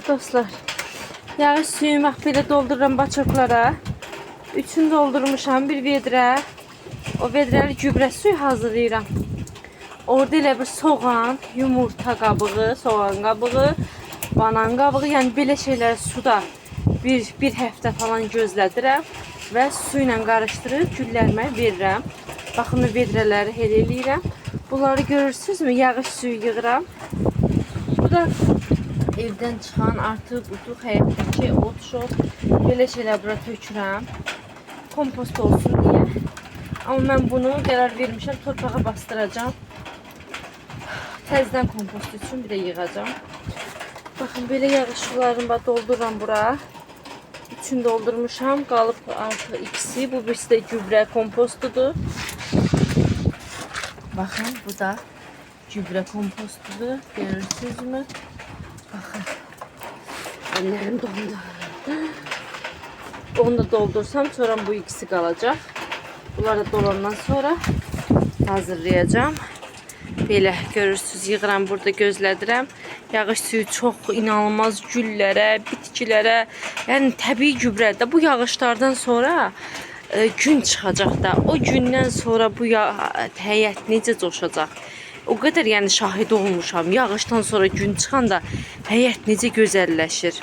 Dostlar, yağış suyumu belə doldururam baçoklara. Üçünü doldurmuşam bir vedrə. O vedrəli gübrə suyu hazırlayıram. Orada elə bir soğan, yumurta qabığı, soğan qabığı, banan qabığı, yəni belə şeyləri suda bir həftə falan gözlədirəm və su ilə qarışdırıb güllərimə verirəm. Baxın, vedrələri elə eləyirəm. Bunları görürsünüzmü? Yağış suyu yığıram. Bu da evdən çıxan artıq utuq həyətdəki ot, şot, belə şeylər bura tökürəm. Kompost olsun diye. Ama ben bunu qərar vermişəm, torpağa bastıracağım. Təzədən kompost üçün bir də yığacağım. Baxın, belə yağış sularını doldururam bura. Üçün doldurmuşam. Qalıb artıq ikisi. Bu birisi də gübrə kompostudur. Baxın, bu da gübrə kompostudur. Görürsünüzmü? Baxın. Əllərim dondu. Onu da doldursam sonra bu ikisi qalacaq. Bunları da dolandan sonra hazırlayacağım. Belə görürsünüz, yığıram burada, gözlədirəm. Yağış suyu çox inanılmaz güllərə, bitkilərə, yəni təbii gübrədir. Bu yağışlardan sonra gün çıxacaq da. O gündən sonra bu həyət necə coşacaq? O qədər yəni şahid olmuşam. Yağışdan sonra gün çıxanda həyət necə gözəlləşir.